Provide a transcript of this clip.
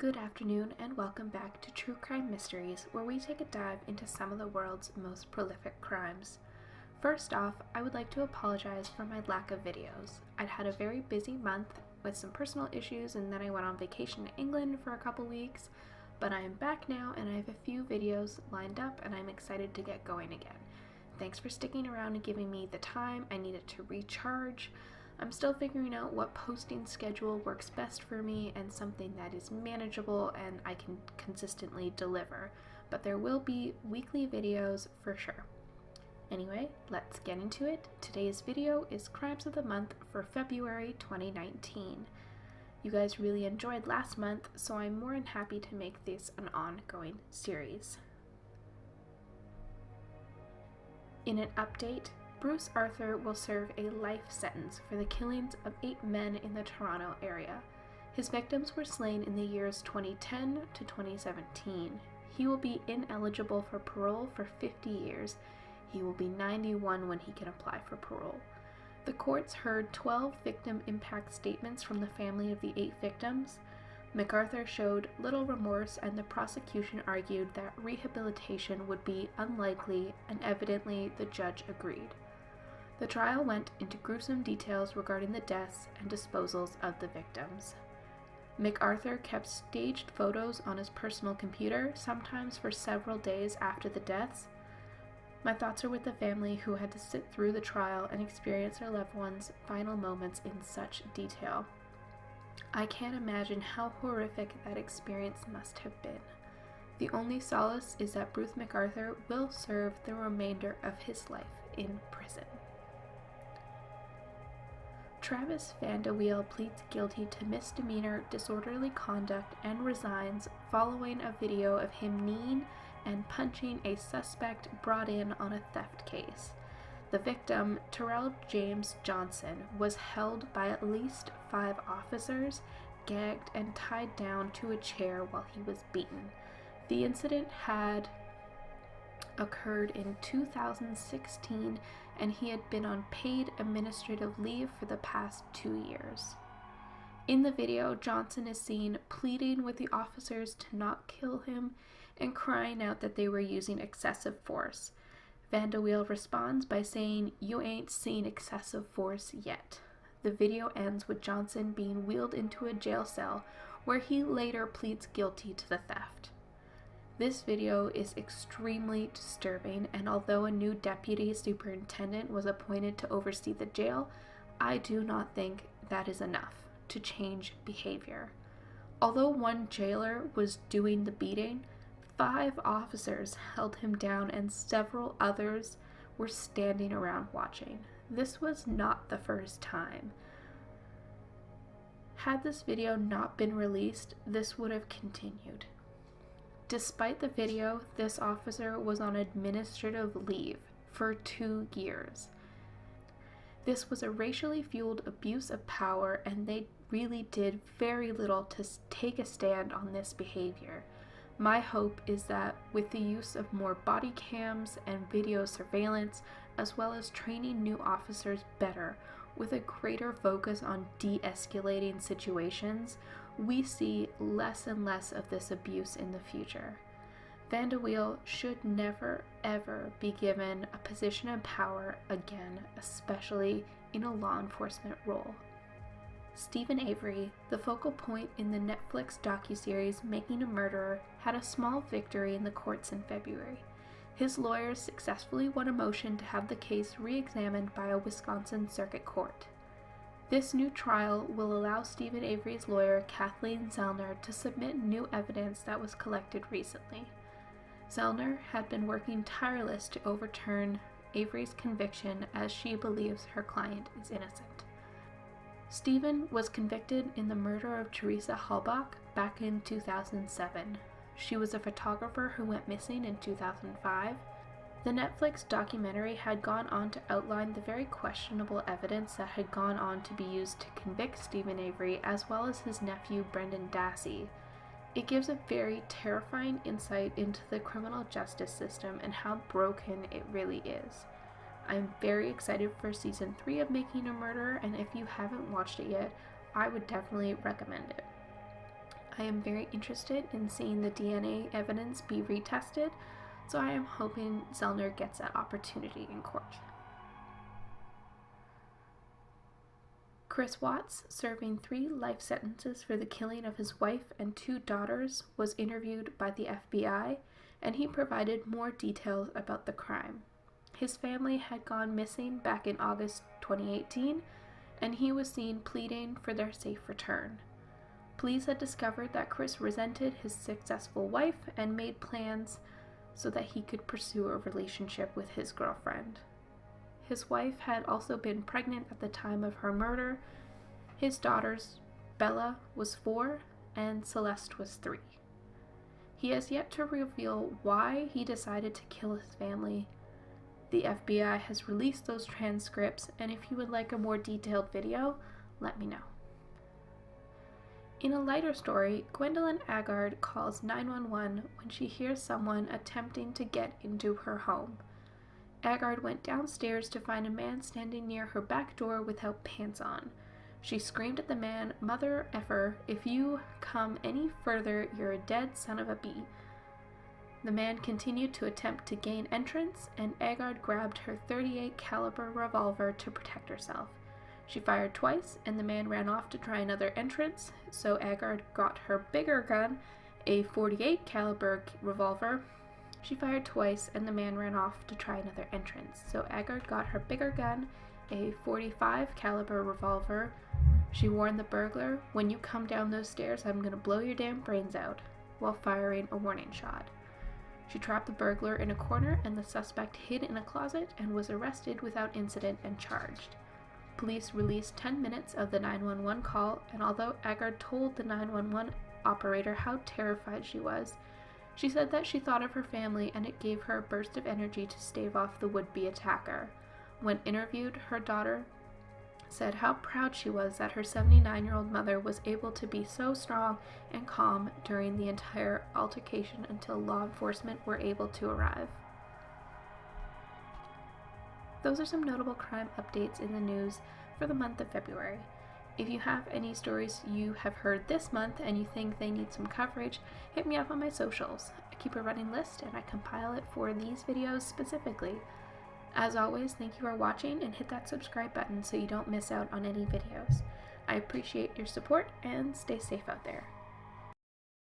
Good afternoon and welcome back to True Crime Mysteries, where we take a dive into some of the world's most prolific crimes. First off, I would like to apologize for my lack of videos. I'd had a very busy month with some personal issues, and then I went on vacation to England for a couple weeks, but I am back now and I have a few videos lined up and I'm excited to get going again. Thanks for sticking around and giving me the time I needed to recharge. I'm still figuring out what posting schedule works best for me and something that is manageable and I can consistently deliver, but there will be weekly videos for sure. Anyway, let's get into it. Today's video is Crimes of the Month for February 2019. You guys really enjoyed last month, so I'm more than happy to make this an ongoing series. In an update, Bruce Arthur will serve a life sentence for the killings of 8 men in the Toronto area. His victims were slain in the years 2010 to 2017. He will be ineligible for parole for 50 years. He will be 91 when he can apply for parole. The courts heard 12 victim impact statements from the family of the 8 victims. MacArthur showed little remorse, and the prosecution argued that rehabilitation would be unlikely, and evidently the judge agreed. The trial went into gruesome details regarding the deaths and disposals of the victims. MacArthur kept staged photos on his personal computer, sometimes for several days after the deaths. My thoughts are with the family who had to sit through the trial and experience their loved ones' final moments in such detail. I can't imagine how horrific that experience must have been. The only solace is that Bruce MacArthur will serve the remainder of his life in prison. Travis Wiel pleads guilty to misdemeanor disorderly conduct and resigns following a video of him kneeing and punching a suspect brought in on a theft case. The victim, Terrell James Johnson, was held by at least 5 officers, gagged and tied down to a chair while he was beaten. The incident had occurred in 2016, and he had been on paid administrative leave for the past 2 years. In the video, Johnson is seen pleading with the officers to not kill him and crying out that they were using excessive force. Wiel responds by saying, "You ain't seen excessive force yet." The video ends with Johnson being wheeled into a jail cell, where he later pleads guilty to the theft. This video is extremely disturbing, and although a new deputy superintendent was appointed to oversee the jail, I do not think that is enough to change behavior. Although one jailer was doing the beating, 5 officers held him down and several others were standing around watching. This was not the first time. Had this video not been released, this would have continued. Despite the video, this officer was on administrative leave for 2 years. This was a racially fueled abuse of power, and they really did very little to take a stand on this behavior. My hope is that with the use of more body cams and video surveillance, as well as training new officers better, with a greater focus on de-escalating situations, we see less and less of this abuse in the future. Wiel should never ever be given a position of power again, especially in a law enforcement role. Stephen Avery, the focal point in the Netflix docuseries Making a Murderer, had a small victory in the courts in February. His lawyers successfully won a motion to have the case re-examined by a Wisconsin circuit court. This new trial will allow Stephen Avery's lawyer, Kathleen Zellner, to submit new evidence that was collected recently. Zellner had been working tireless to overturn Avery's conviction, as she believes her client is innocent. Stephen was convicted in the murder of Teresa Halbach back in 2007. She was a photographer who went missing in 2005. The Netflix documentary had gone on to outline the very questionable evidence that had gone on to be used to convict Stephen Avery, as well as his nephew Brendan Dassey. It gives a very terrifying insight into the criminal justice system and how broken it really is. I'm very excited for season 3 of Making a Murderer, and if you haven't watched it yet, I would definitely recommend it. I am very interested in seeing the DNA evidence be retested, so I am hoping Zellner gets that opportunity in court. Chris Watts, serving 3 life sentences for the killing of his wife and 2 daughters, was interviewed by the FBI, and he provided more details about the crime. His family had gone missing back in August 2018, and he was seen pleading for their safe return. Police had discovered that Chris resented his successful wife and made plans so that he could pursue a relationship with his girlfriend. His wife had also been pregnant at the time of her murder. His daughters, Bella, was 4 and Celeste was 3. He has yet to reveal why he decided to kill his family. The FBI has released those transcripts, and if you would like a more detailed video, let me know. In a lighter story, Gwendolyn Aggard calls 911 when she hears someone attempting to get into her home. Aggard went downstairs to find a man standing near her back door without pants on. She screamed at the man, "Mother effer, if you come any further, you're a dead son of a bee." The man continued to attempt to gain entrance, and Aggard grabbed her .38 caliber revolver to protect herself. She fired twice, and the man ran off to try another entrance, so Aggard got her bigger gun, a .48 caliber revolver. She fired twice, and the man ran off to try another entrance, so Aggard got her bigger gun, a .45 caliber revolver. She warned the burglar, "When you come down those stairs, I'm gonna blow your damn brains out," while firing a warning shot. She trapped the burglar in a corner, and the suspect hid in a closet and was arrested without incident and charged. Police released 10 minutes of the 911 call, and although Aggard told the 911 operator how terrified she was, she said that she thought of her family and it gave her a burst of energy to stave off the would-be attacker. When interviewed, her daughter said how proud she was that her 79-year-old mother was able to be so strong and calm during the entire altercation until law enforcement were able to arrive. Those are some notable crime updates in the news for the month of February. If you have any stories you have heard this month and you think they need some coverage, hit me up on my socials. I keep a running list and I compile it for these videos specifically. As always, thank you for watching, and hit that subscribe button so you don't miss out on any videos. I appreciate your support, and stay safe out there.